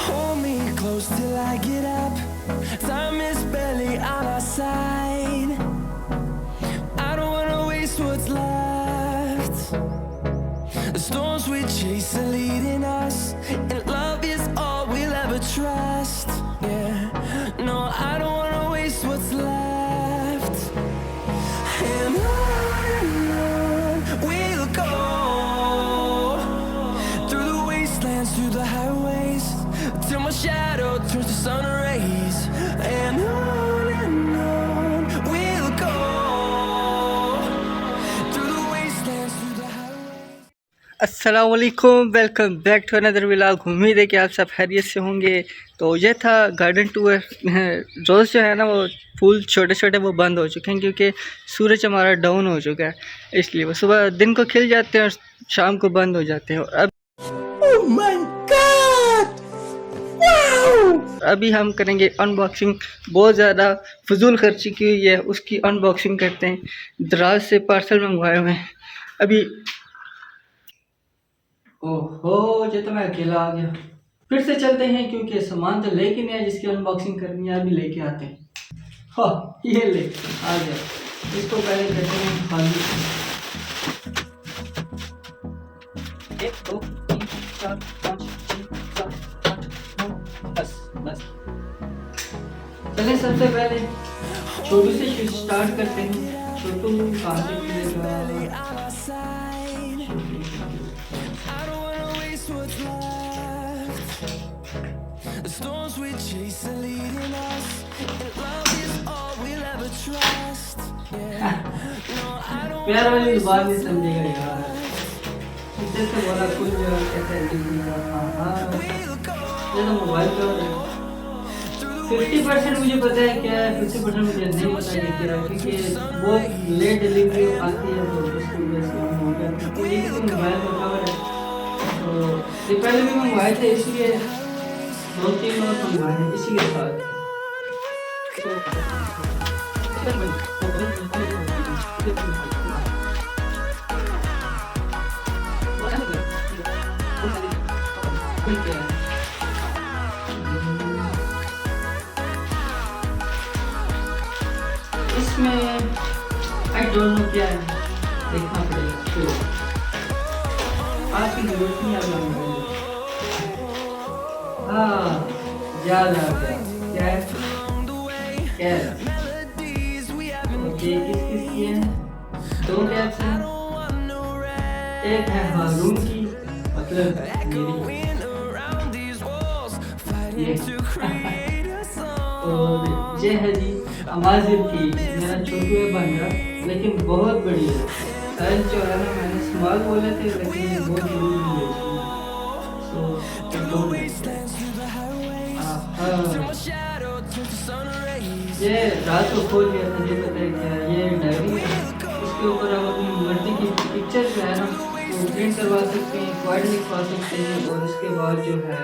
Hold me close till I get up. Time is barely on our side. I don't wanna waste what's left. The storms we chase are leading us, and love is all we'll ever trust. Yeah, no, I don't wanna waste what's left. And on we'll go, through the wastelands, through the highways, till my shadow turns to sun rays. And on we'll go, through the wastelands, through the highways. अस्सलाम वालेकुम, welcome back to another vlog. उम्मीद है कि आप सब खैरियत से होंगे। तो ये था गार्डन टूर। रोज़ जो है ना वो फूल छोटे छोटे वो बंद हो चुके हैं क्योंकि सूरज हमारा डाउन हो चुका है, इसलिए वो सुबह दिन को खिल जाते हैं और शाम को बंद हो जाते हैं। और अब Oh my God! Wow! अभी हम करेंगे अनबॉक्सिंग। बहुत ज़्यादा फजूल खर्ची की हुई है, उसकी अनबॉक्सिंग करते हैं। दराज से पार्सल मंगवाए हुए हैं अभी। ओहो, ये तो मैं अकेला आ गया। फिर से चलते हैं क्योंकि सामान तो लेके नहीं आया जिसकी अनबॉक्सिंग करनी है। अभी लेके आते हैं। हाँ, ये ले आ गया। इसको पहले करते हैं खाली। 1 2 3 4 5 6 7 8 9 10 बस। चले सबसे पहले छोटू से स्टार्ट करते हैं। छोटू कहाँ से खुलेगा? What's left? The storms we chase are leading us, and love is all we'll ever trust. Yeah, no, I don't प्यार वाली बात नहीं समझेगा यार। इधर से बोला कुछ कैसे दिखेगा। हाँ, ये तो मोबाइल पे 50% मुझे पता है क्या है, 50% मुझे नहीं पता है क्या है, क्योंकि बहुत लेट डिलीवरी आती है तो उसकी वजह से हो गया। तो ये तो मोबाइल का कवर है। तो ये पहले भी मंगवाए थे, इसलिए 2-3 और मंगवाए हैं इसी के साथ। इसमें आई डोंट नो क्या है, देखना पड़ेगा। तो आपकी जरूरत नहीं है। हाँ, याद आ गया। क्या है? क्या है? ओके, किस की है? 2 टैब्स हैं। एक है हारून की, मतलब मेरी। ये और ये है जी अमाजिर की। मेरा छोटू है बंदा, लेकिन बहुत बड़ी है। साइज जो है ना, मैंने स्मॉल बोले थे लेकिन बहुत बड़ी है। ये रात को खोल लिया था। ये पता है क्या? ये डायरी है। इसके ऊपर आप अपनी मर्जी की पिक्चर जो है ना वो प्रिंट करवा सकते हैं, क्वाड लिखवा सकते हैं, और इसके बाद जो है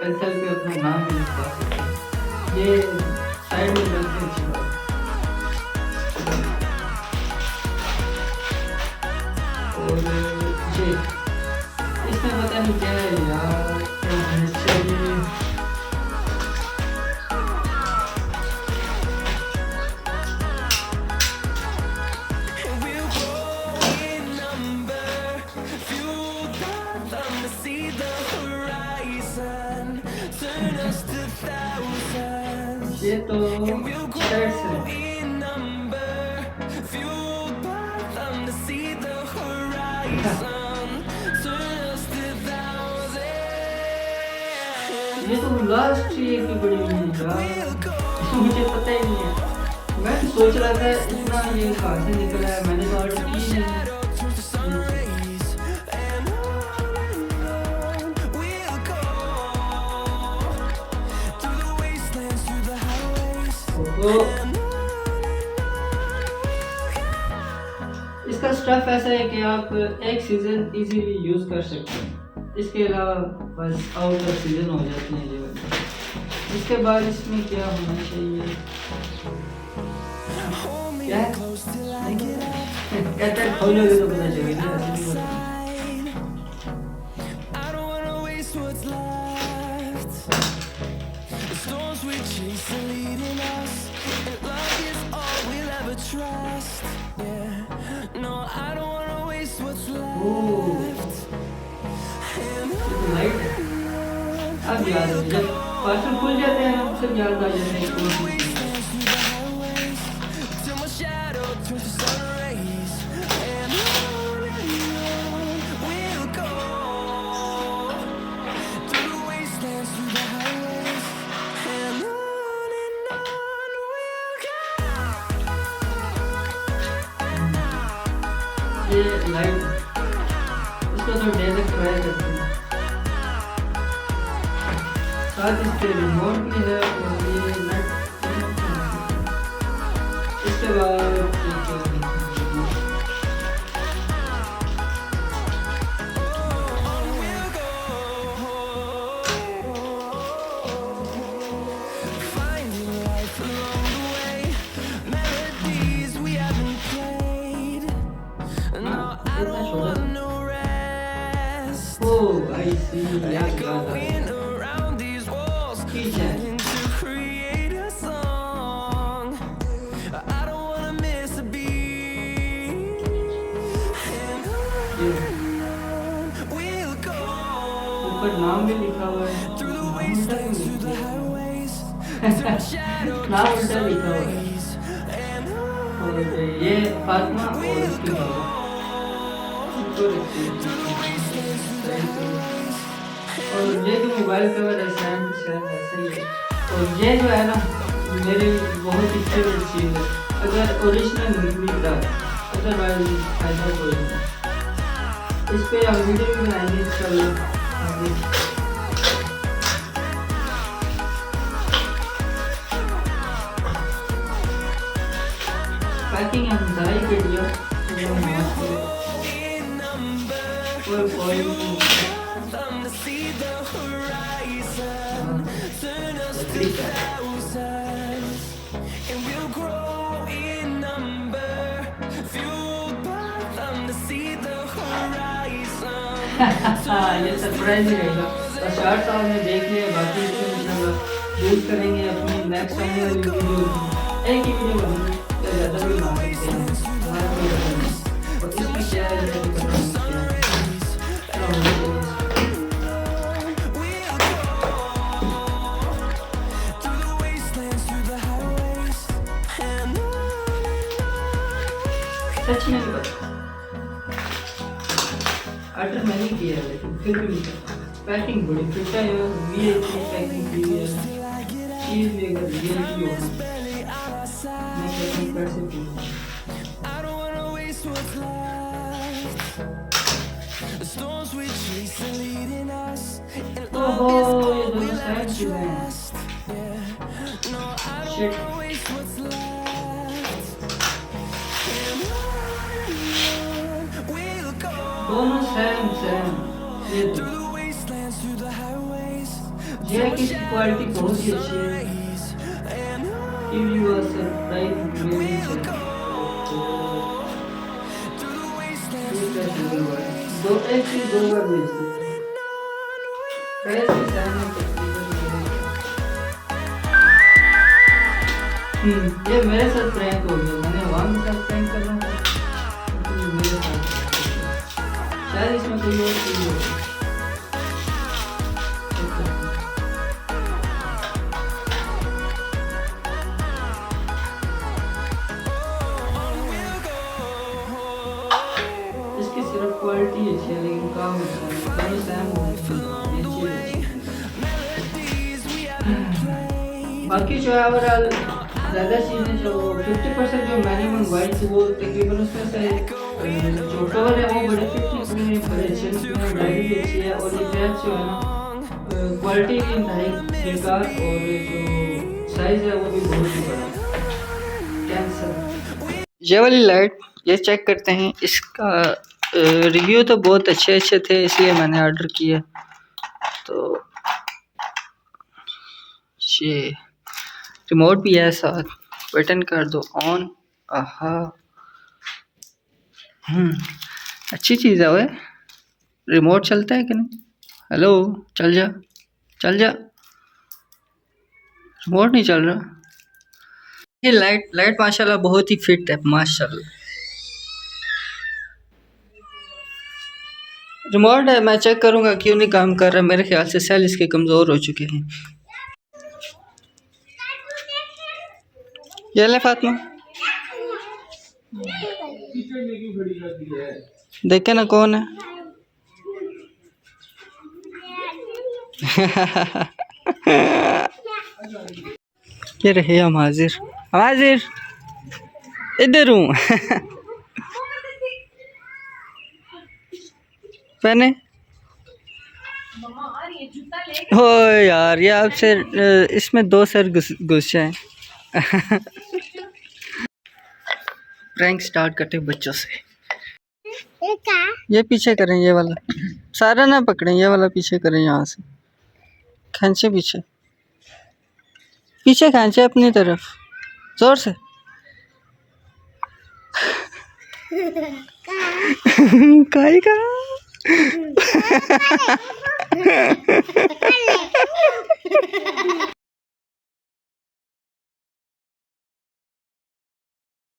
पेंसिल पे अपना नाम भी लिखवा सकते हैं। ये साइड में रखते हैं। अच्छी बात। और ये इसमें पता नहीं क्या है यार, क्या होना चाहिए। we'll grow in number, fueled by them to see the horizon, turn us to thousands. ये तो And we'll शर्ट्स grow है। in number, fueled by them to see the horizon, turn us to thousands. ये तो last year की बड़ी हुई यार, मुझे पता ही नहीं है। मैं तो सोच रहा था इतना ये कहाँ से निकला है, मैंने तो ऑर्डर की नहीं। तो इसका स्टफ ऐसा है कि आप एक सीजन इजीली यूज कर सकते हैं। इसके अलावा बस आउट ऑफ सीजन हो जाती है ये वाली। इसके बाद इसमें क्या होना चाहिए? क्या है? नहीं पता। कहता है खोलोगे तो पता चलेगा, ऐसे नहीं बोलते। I don't wanna waste what's left. The storms we chase are leading us, and love is all we'll ever trust. Yeah, no, I don't wanna waste what's oh, left. And ये तो लाइट है। अब याद है जब parcel खुल जाते हैं ना सब याद आ जाते हैं कौन सी चीज़ है। wastelands through the highways, till my shadow turns to sun rays. And on we'll go, through the wastelands, through the highways. And on we'll go. ये लाइट है, इसको तो डायरेक्ट ट्राई करते हैं। साथ इसके रिमोट भी है और ये नट, इसके बाद ये क्या है? Finding life along the way, melodies we haven't played. No, I इतना don't छोटा want no rest. ओह आई सी, याद याद आ गया। Going around these walls, ठीक है, planning to create a song. I don't wanna miss a beat. And ये on we'll go, ऊपर नाम भी लिखा हुआ है। through the नाम उल्टा wastelands, क्यों through the लिखा है? highways, till my shadow नाम turns to उल्टा sun लिखा हुआ है। rays. And और ये फातिमा और इसकी बाबा इनको रखती है। और ये जो मोबाइल कवर है सेम सेम ऐसा ही है। और ये जो है ना मेरी बहुत ही फेवरेट चीज़ है, अगर ओरिजिनल मिलता है, अदरवाइज फायदा कोई नहीं। इस पे हम वीडियो भी बनाएंगे इंशाल्लाह आगे। पैकिंग हम ढाई के दिया और कोई them to see the horizon, turn us to ठीक है। thousands, and we'll grow in number, fueled by them to see the horizon. ये सरप्राइज ही रहेगा। और शॉर्ट्स आपने देख लिया, बाकी इंशाल्लाह यूज करेंगे अपनी नेक्स्ट आने वाली वीडियो। एक ही वीडियो बनाएंगे या ज़्यादा भी बना सकते हैं, हमारा कोई पता नहीं। और इसमें क्या है जैसे कि पता नहीं क्या है। क्या होना चाहिए Through the wastelands, through the highways, and सच में नहीं पता। ऑर्डर मैंने किया है लेकिन फिर भी नहीं पता। पैकिंग बड़ी फिट है यार, वीआईपी पैकिंग की है। चीज़ भी अगर वीआईपी हो मैं कहता हूँ पैसे भी I don't wanna waste what's left. The storms we chase are leading us, and ओहो love is ये all दोनों we'll सेम ever चीज़ें हैं। trust. Yeah, no, I don't shit, wanna waste what's left. And on we'll go, दोनों same same. ये दो through the wastelands, through the highways, ये की क्वालिटी बहुत ही अच्छी है। rays, and give you a surprise release है। through the wastelands, ये through the कैसे हुआ है? highways. दो एक चीज़ दो बार भेज सकते हैं। कैसे सेम है तकरीबन ये मेरे साथ प्रैंक हो गया। मैंने वहाँ के साथ प्रैंक करना था लेकिन ये मेरे साथ शायद इसमें कोई और चीज़ हो। इसकी सिर्फ क्वालिटी अच्छी है लेकिन काम अच्छा है। दोनों सेम हो ये चीज़ अच्छी है। बाकी जो है ओवरऑल ज़्यादा चीज़ें जो 50% जो मैंने मंगवाई थी वो तकरीबन उसमें से जो कवर है वो बड़े 50 में बड़े अच्छे निकले हैं, डायरी भी अच्छी है और ये बैग जो है ना क्वालिटी भी इंतहाई बेकार और जो साइज़ है वो भी बहुत ही बड़ा कैंसर। ये वाली लाइट ये चेक करते हैं, इसका रिव्यू तो बहुत अच्छे अच्छे थे इसलिए मैंने ऑर्डर किया। तो ये रिमोट भी है साथ, बटन कर दो ऑन आहा। अच्छी चीज़ है ओए। रिमोट चलता है कि नहीं? हेलो, चल जा, चल जा। रिमोट नहीं चल रहा। ये लाइट लाइट माशाल्लाह बहुत ही फिट है माशाल्लाह। रिमोट है, मैं चेक करूंगा क्यों नहीं काम कर रहा। मेरे ख्याल से सेल इसके कमज़ोर हो चुके हैं। ये ले फातिमा, देखे ना कौन है। ये रहे हम हाजिर, हाजिर इधर हूँ। पहने हो यार, ये आपसे इसमें 2 सर घुस जाए। प्रैंक स्टार्ट करते हैं बच्चों से। ये पीछे करें, ये वाला सारा ना पकड़ें, ये वाला पीछे करें, यहाँ से खींचे, पीछे पीछे खींचे अपनी तरफ जोर से। काई का